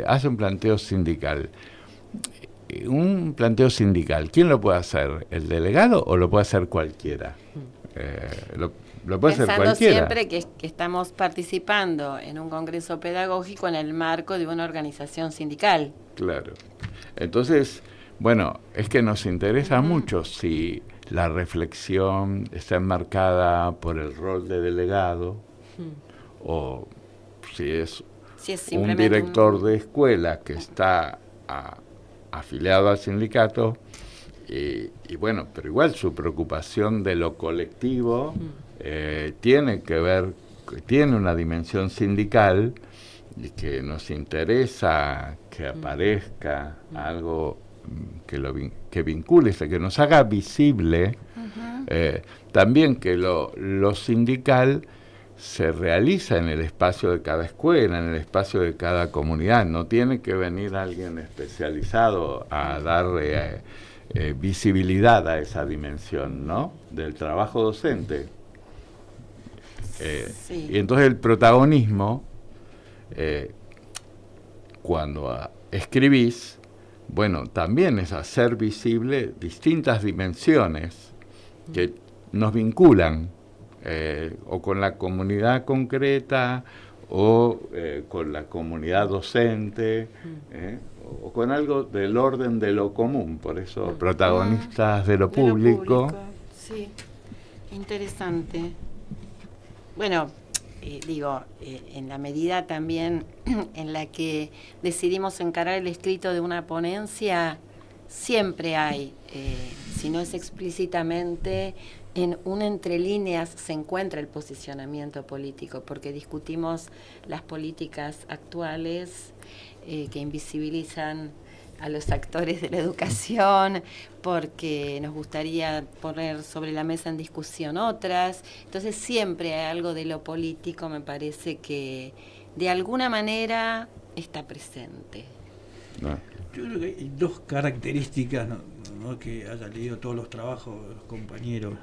hace un planteo sindical? Un planteo sindical, ¿quién lo puede hacer? ¿El delegado o lo puede hacer cualquiera? Lo puede hacer Pensando cualquiera. siempre que estamos participando en un congreso pedagógico en el marco de una organización sindical. Claro. Entonces, bueno, es que nos interesa mucho si la reflexión está enmarcada por el rol de delegado o si es un director de escuela que está afiliado al sindicato, y bueno, pero igual su preocupación de lo colectivo tiene que ver, tiene una dimensión sindical, y que nos interesa que aparezca algo que vincule, que nos haga visible, también que lo sindical se realiza en el espacio de cada escuela, en el espacio de cada comunidad. No tiene que venir alguien especializado a darle visibilidad a esa dimensión, ¿no?, del trabajo docente. Sí. Y entonces el protagonismo, cuando escribís, bueno, también es hacer visible distintas dimensiones que nos vinculan, o con la comunidad concreta, o con la comunidad docente, o con algo del orden de lo común, por eso protagonistas de lo público. Sí, interesante. Bueno, en la medida también en la que decidimos encarar el escrito de una ponencia, siempre hay, si no es explícitamente, en un entre líneas se encuentra el posicionamiento político, porque discutimos las políticas actuales que invisibilizan a los actores de la educación, porque nos gustaría poner sobre la mesa en discusión otras. Entonces siempre hay algo de lo político, me parece, que de alguna manera está presente. Yo creo que hay dos características, no que haya leído todos los trabajos de los compañeros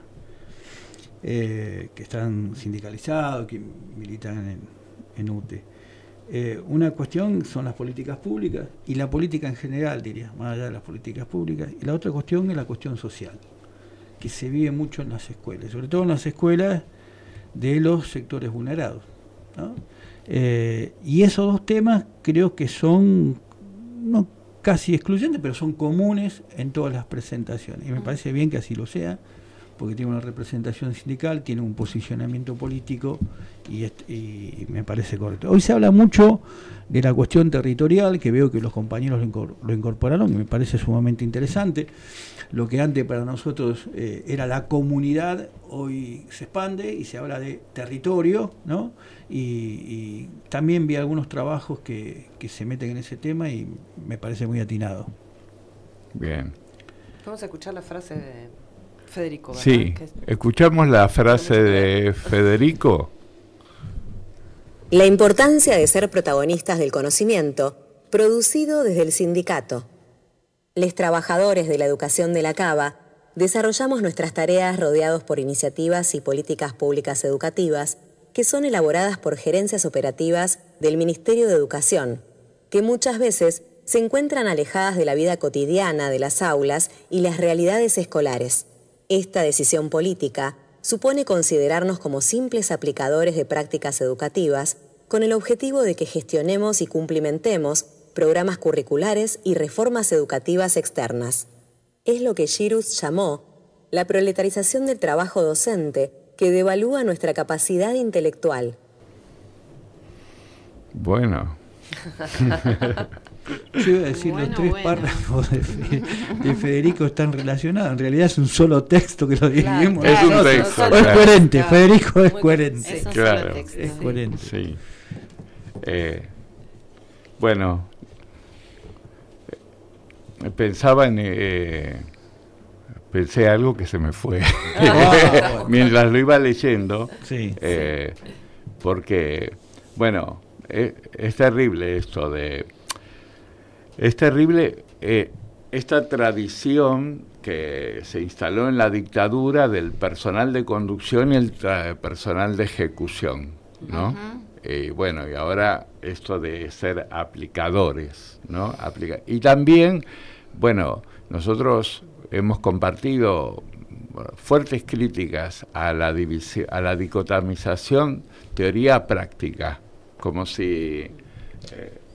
que están sindicalizados, que militan en UTE. Una cuestión son las políticas públicas, y la política en general, diría, más allá de las políticas públicas, y la otra cuestión es la cuestión social, que se vive mucho en las escuelas, sobre todo en las escuelas de los sectores vulnerados, ¿no? Y esos dos temas creo que son, no casi excluyentes, pero son comunes en todas las presentaciones, y me parece bien que así lo sea, porque tiene una representación sindical, tiene un posicionamiento político, y me parece correcto. Hoy se habla mucho de la cuestión territorial, que veo que los compañeros lo incorporaron, y me parece sumamente interesante. Lo que antes para nosotros era la comunidad, hoy se expande y se habla de territorio, ¿no? Y también vi algunos trabajos que se meten en ese tema, y me parece muy atinado. Bien. Vamos a escuchar la frase de Federico, ¿verdad? Sí, escuchamos la frase de Federico. La importancia de ser protagonistas del conocimiento, producido desde el sindicato. Les trabajadores de la educación de la Cava desarrollamos nuestras tareas rodeados por iniciativas y políticas públicas educativas que son elaboradas por gerencias operativas del Ministerio de Educación, que muchas veces se encuentran alejadas de la vida cotidiana de las aulas y las realidades escolares. Esta decisión política supone considerarnos como simples aplicadores de prácticas educativas con el objetivo de que gestionemos y cumplimentemos programas curriculares y reformas educativas externas. Es lo que Girus llamó la proletarización del trabajo docente, que devalúa nuestra capacidad intelectual. Bueno. Yo iba a decir, los tres párrafos de Federico están relacionados. En realidad es un solo texto que lo dividimos. Es un texto. Es coherente, Federico es coherente. Es un solo texto. Es coherente. Sí. Bueno, pensaba pensé algo que se me fue mientras lo iba leyendo. Sí. Porque, bueno, es terrible esto de... Es terrible esta tradición que se instaló en la dictadura del personal de conducción y el personal de ejecución, ¿no? Bueno, y ahora esto de ser aplicadores, ¿no? Y también, bueno, nosotros hemos compartido fuertes críticas a la dicotomización teoría-práctica, como si...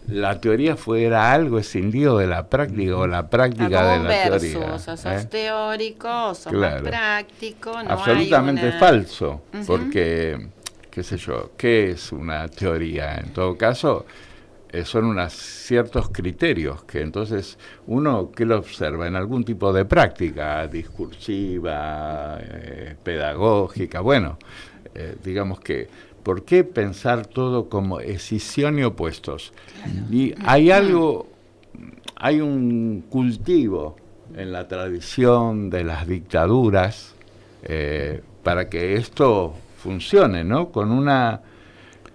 la teoría fuera algo escindido de la práctica, o la práctica de la teoría. O sos teórico, o sos más práctico. No absolutamente hay una... falso, porque qué sé yo, ¿qué es una teoría? En todo caso, son ciertos criterios que entonces uno, ¿qué lo observa? En algún tipo de práctica discursiva, pedagógica, bueno, digamos que, ¿por qué pensar todo como escisión y opuestos? Claro. Y hay un cultivo en la tradición de las dictaduras para que esto funcione, ¿no? Con una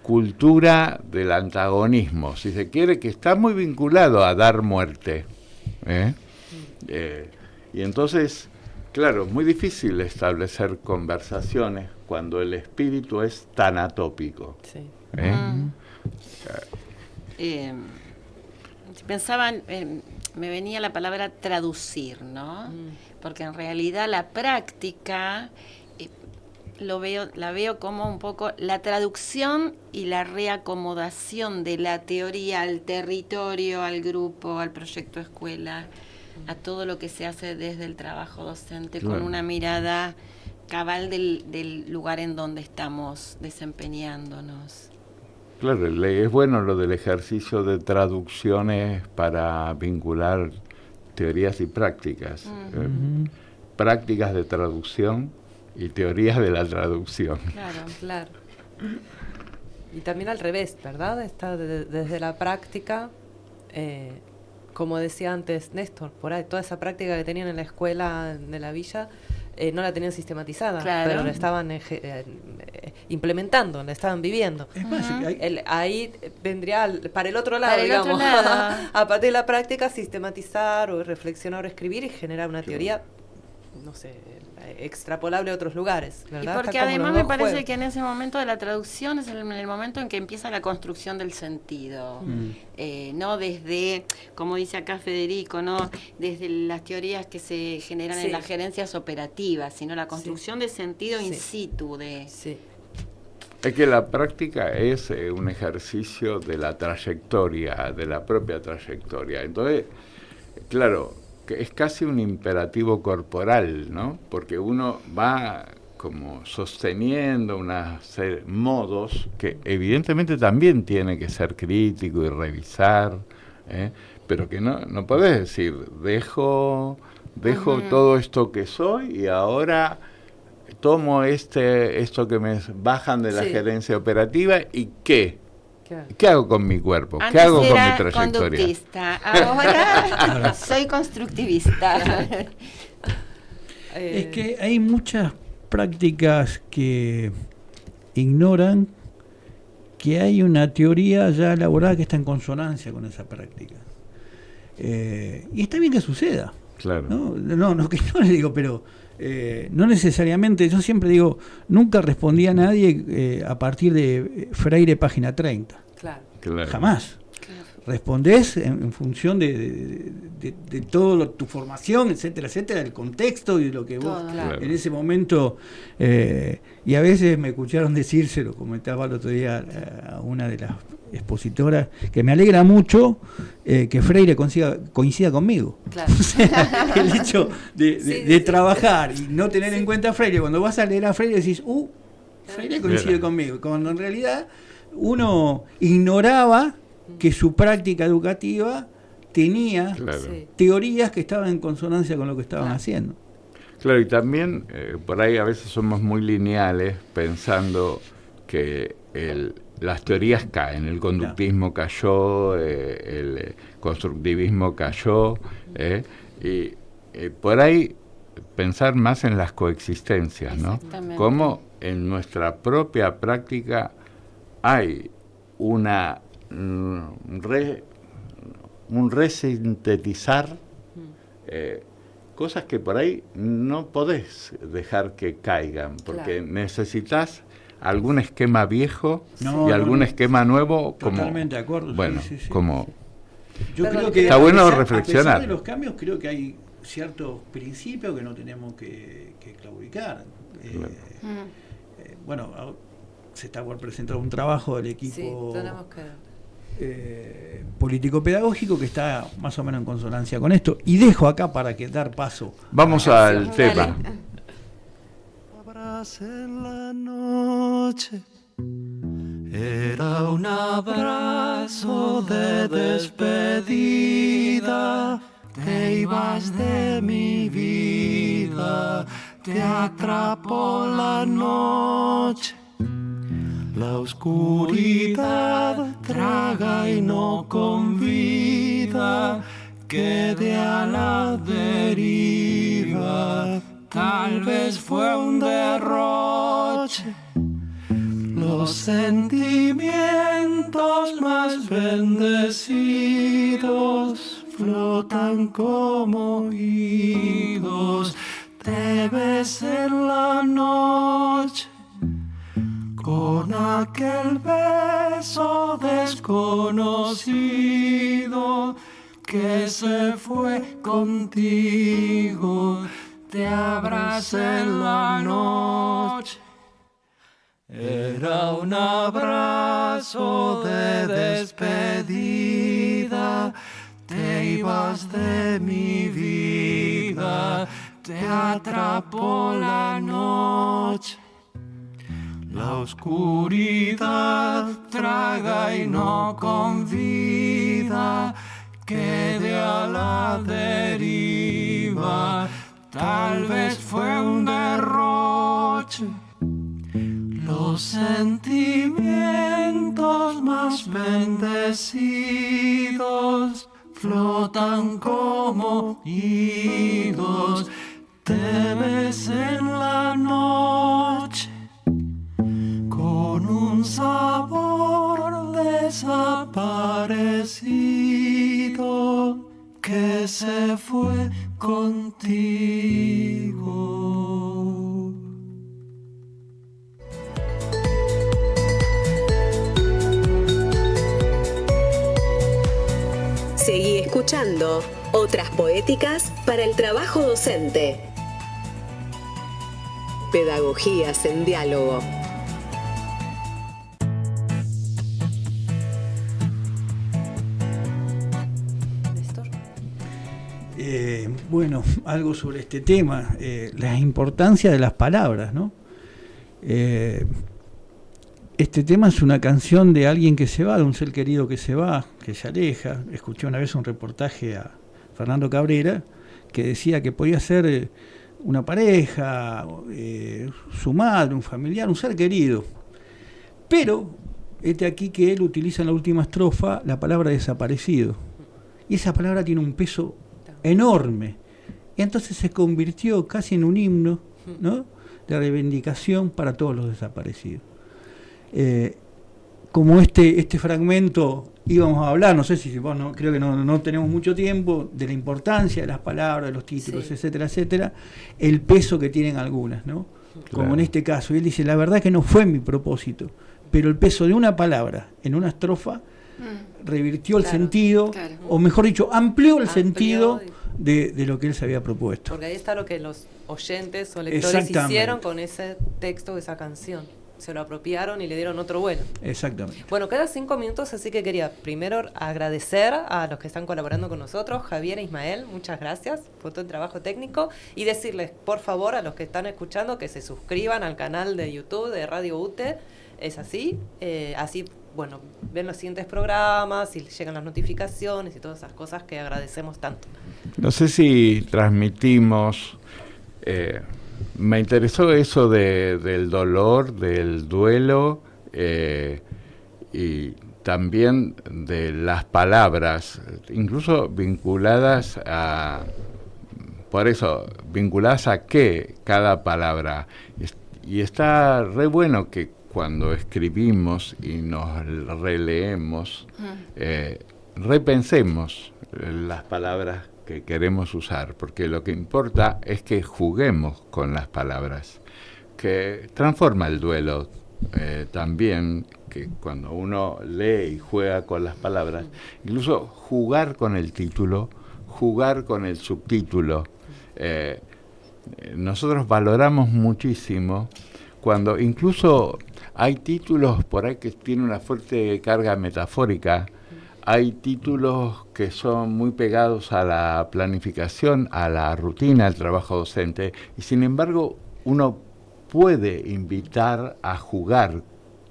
cultura del antagonismo, si se quiere, que está muy vinculado a dar muerte. Y entonces, claro, es muy difícil establecer conversaciones cuando el espíritu es tan atópico. Sí. Pensaba, me venía la palabra traducir, ¿no? Porque en realidad la práctica la veo como un poco la traducción y la reacomodación de la teoría al territorio, al grupo, al proyecto escuela, a todo lo que se hace desde el trabajo docente, claro, con una mirada cabal del lugar en donde estamos desempeñándonos. Claro, es bueno lo del ejercicio de traducciones para vincular teorías y prácticas. Prácticas de traducción y teorías de la traducción. Claro, claro. Y también al revés, ¿verdad? Está desde la práctica, como decía antes Néstor, por ahí, toda esa práctica que tenían en la escuela de la villa, no la tenían sistematizada, claro, pero la estaban implementando, la estaban viviendo. Es más, ahí vendría para el otro lado, digamos, a partir de la práctica, sistematizar o reflexionar o escribir y generar una teoría, no sé, extrapolable a otros lugares, ¿verdad? Y porque además me parece que en ese momento de la traducción es el momento en que empieza la construcción del sentido, no desde, como dice acá Federico, no desde las teorías que se generan en las gerencias operativas, sino la construcción de sentido in situ. Es que la práctica es un ejercicio de la trayectoria, de la propia trayectoria. Entonces, claro, que es casi un imperativo corporal, ¿no? Porque uno va como sosteniendo unos modos que evidentemente también tiene que ser crítico y revisar, pero que no podés decir, dejo todo esto que soy y ahora tomo esto que me bajan de la gerencia operativa y ¿qué? ¿Qué hago con mi cuerpo? Antes ¿qué hago con mi era trayectoria? Conductista, ahora soy constructivista. Es que hay muchas prácticas que ignoran que hay una teoría ya elaborada que está en consonancia con esa práctica. Y está bien que suceda. Claro. No, que no le digo, pero no necesariamente, yo siempre digo, nunca respondí a nadie a partir de Freire, página 30. Claro. Jamás. Claro. Respondés en función de toda tu formación, etcétera, etcétera, del contexto y de lo que vos en ese momento. Y a veces me escucharon decírselo, comentaba el otro día a una de las expositoras, que me alegra mucho que Freire coincida conmigo. Claro. O sea, el hecho de trabajar y no tener en cuenta a Freire, cuando vas a leer a Freire decís, Freire coincide conmigo, cuando en realidad uno ignoraba que su práctica educativa tenía teorías que estaban en consonancia con lo que estaban haciendo. Claro, y también por ahí a veces somos muy lineales pensando que las teorías caen, el conductismo cayó, el constructivismo cayó, y por ahí pensar más en las coexistencias, ¿no? Cómo en nuestra propia práctica hay un resintetizar cosas que por ahí no podés dejar que caigan, porque necesitas algún esquema viejo y algún esquema nuevo. Totalmente de acuerdo. Bueno, como... Yo creo que está bueno reflexionar. A pesar de los cambios, creo que hay ciertos principios que no tenemos que claudicar. Bueno, se está por presentar un trabajo del equipo político-pedagógico que está más o menos en consonancia con esto. Y dejo acá para dar paso. Vamos al tema. Abrace en la noche Era un abrazo de despedida, te ibas de mi vida, te atrapó la noche. La oscuridad traga y no convida, quede a la deriva, tal vez fue un derroche. Los sentimientos más bendecidos flotan como oídos, te ves en la noche con aquel beso desconocido que se fue contigo, te abracé en la noche. Era un abrazo de despedida, te ibas de mi vida, te atrapó la noche. La oscuridad traga y no convida, quede a la deriva, tal vez fue un derroche. Los sentimientos más bendecidos flotan como idos, te ves en la noche con un sabor desaparecido que se fue contigo. Seguí escuchando Otras Poéticas para el Trabajo Docente. Pedagogías en Diálogo. Bueno, algo sobre este tema, la importancia de las palabras, ¿no? Este tema es una canción de alguien que se va, de un ser querido que se va, que se aleja. Escuché una vez un reportaje a Fernando Cabrera que decía que podía ser una pareja, su madre, un familiar, un ser querido. Pero, aquí que él utiliza en la última estrofa la palabra desaparecido. Y esa palabra tiene un peso enorme. Y entonces se convirtió casi en un himno, ¿no?, de reivindicación para todos los desaparecidos. Como este fragmento íbamos a hablar, no sé si creo que no tenemos mucho tiempo, de la importancia de las palabras, de los títulos, sí, etcétera, etcétera, el peso que tienen algunas, ¿no? Claro. Como en este caso. Y él dice, la verdad que no fue mi propósito, pero el peso de una palabra en una estrofa revirtió el sentido, o mejor dicho, amplió el sentido de lo que él se había propuesto. Porque ahí está lo que los oyentes o lectores hicieron con ese texto, esa canción. Se lo apropiaron y le dieron otro vuelo. Exactamente. Bueno, quedan 5 minutos, así que quería primero agradecer a los que están colaborando con nosotros, Javier e Ismael, muchas gracias por todo el trabajo técnico, y decirles, por favor, a los que están escuchando que se suscriban al canal de YouTube de Radio UTE, es así, así, bueno, ven los siguientes programas y llegan las notificaciones y todas esas cosas que agradecemos tanto. No sé si transmitimos... me interesó eso del dolor, del duelo, y también de las palabras, incluso vinculadas a... Por eso, vinculadas a qué cada palabra. Y está re bueno que cuando escribimos y nos releemos, repensemos las palabras que queremos usar, porque lo que importa es que juguemos con las palabras, que transforma el duelo también, que cuando uno lee y juega con las palabras, incluso jugar con el título, jugar con el subtítulo. Nosotros valoramos muchísimo cuando incluso hay títulos por ahí que tienen una fuerte carga metafórica. Hay títulos que son muy pegados a la planificación, a la rutina del trabajo docente, y sin embargo uno puede invitar a jugar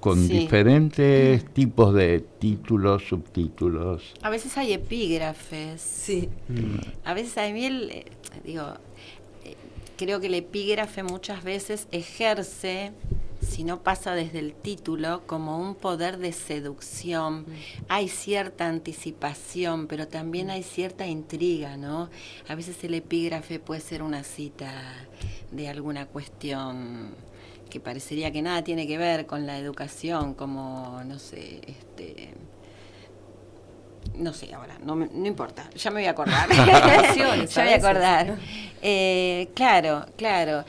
con diferentes tipos de títulos, subtítulos. A veces hay epígrafes. Sí. A veces a mí creo que el epígrafe muchas veces ejerce, si no pasa desde el título, como un poder de seducción. Hay cierta anticipación, pero también hay cierta intriga, ¿no? A veces el epígrafe puede ser una cita de alguna cuestión que parecería que nada tiene que ver con la educación, como, no sé, no sé ahora, no importa, ya me voy a acordar. Ya me voy a acordar. Claro.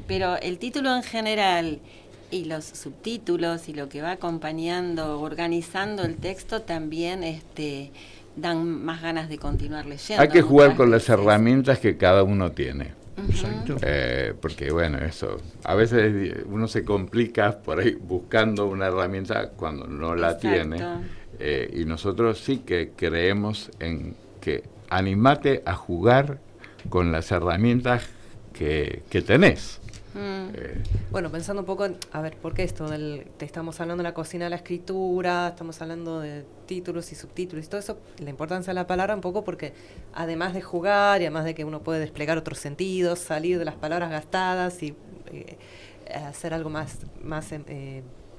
Pero el título en general y los subtítulos y lo que va acompañando, organizando el texto también dan más ganas de continuar leyendo. Hay que jugar con las herramientas que cada uno tiene. Exacto. Porque bueno, eso, a veces uno se complica por ahí buscando una herramienta cuando no la tiene. Y nosotros sí que creemos en que animate a jugar con las herramientas que tenés. Bueno, pensando un poco en, a ver, ¿por qué esto? Te estamos hablando de la cocina de la escritura, estamos hablando de títulos y subtítulos y todo eso, la importancia de la palabra un poco porque además de jugar y además de que uno puede desplegar otros sentidos, salir de las palabras gastadas y hacer algo más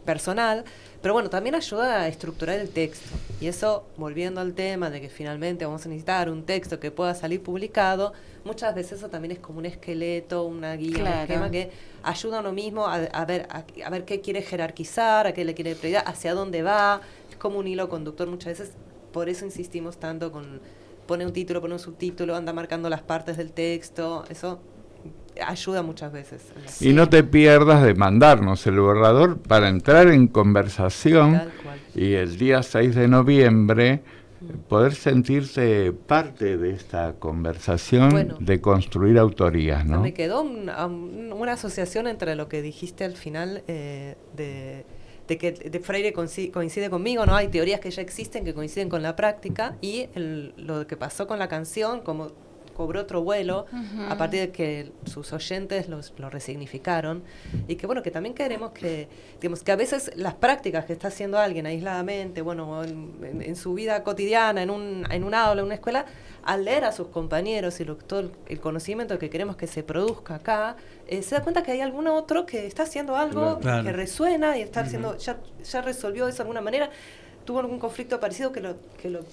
personal, pero bueno, también ayuda a estructurar el texto. Y eso, volviendo al tema de que finalmente vamos a necesitar un texto que pueda salir publicado, muchas veces eso también es como un esqueleto, una guía, un esquema que ayuda a uno mismo a ver qué quiere jerarquizar, a qué le quiere prioridad, hacia dónde va. Es como un hilo conductor muchas veces, por eso insistimos tanto con poner un título, poner un subtítulo, anda marcando las partes del texto, eso ayuda muchas veces. Y no te pierdas de mandarnos el borrador para entrar en conversación y el día 6 de noviembre poder sentirse parte de esta conversación, de construir autorías, ¿no? Me quedó una asociación entre lo que dijiste al final de que de Freire coincide conmigo, ¿no? Hay teorías que ya existen que coinciden con la práctica y lo que pasó con la canción, como cobró otro vuelo a partir de que sus oyentes lo resignificaron y que bueno, que también queremos que, digamos, que a veces las prácticas que está haciendo alguien aisladamente, bueno, en su vida cotidiana, en un aula, en una escuela, al leer a sus compañeros y todo el conocimiento que queremos que se produzca acá, se da cuenta que hay algún otro que está haciendo algo que resuena y está haciendo, ya resolvió eso de alguna manera, tuvo algún conflicto parecido que lo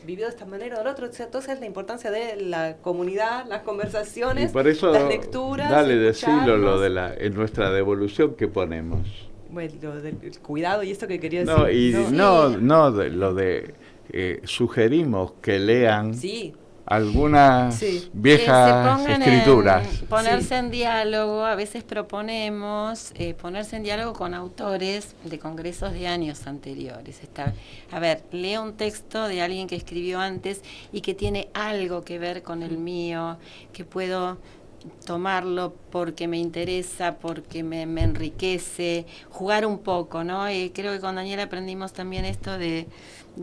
vivió de esta manera o del otro. Entonces la importancia de la comunidad, las conversaciones, y por eso, las lecturas. Dale, decilo lo de en nuestra devolución que ponemos. Bueno, lo del cuidado y esto que quería decir. Sugerimos que lean algunas viejas escrituras. Ponerse en diálogo, a veces proponemos ponerse en diálogo con autores de congresos de años anteriores. Leo un texto de alguien que escribió antes y que tiene algo que ver con el mío, que puedo tomarlo porque me interesa, porque me enriquece, jugar un poco, ¿no? Creo que con Daniel aprendimos también esto de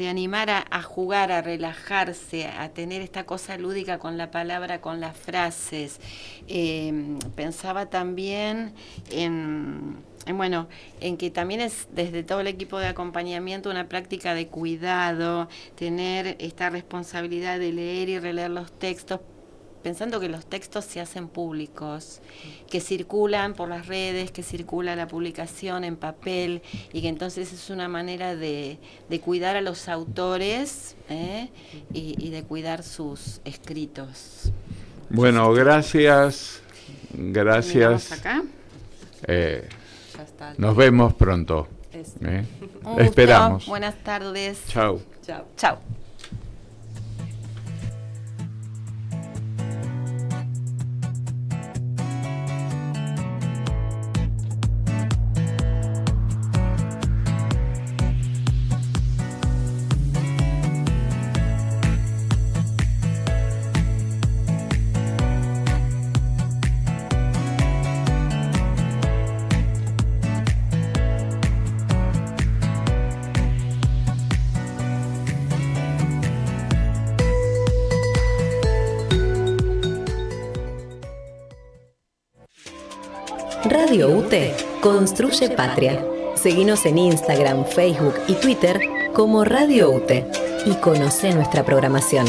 animar a jugar, a relajarse, a tener esta cosa lúdica con la palabra, con las frases. Pensaba también en que también es desde todo el equipo de acompañamiento una práctica de cuidado, tener esta responsabilidad de leer y releer los textos, pensando que los textos se hacen públicos, que circulan por las redes, que circula la publicación en papel y que entonces es una manera de cuidar a los autores y de cuidar sus escritos. Bueno, gracias. Acá. Nos vemos pronto. Esperamos. Buenas tardes. Chau. Chau. Radio UTE construye patria. Seguinos en Instagram, Facebook y Twitter como Radio UTE y conoce nuestra programación.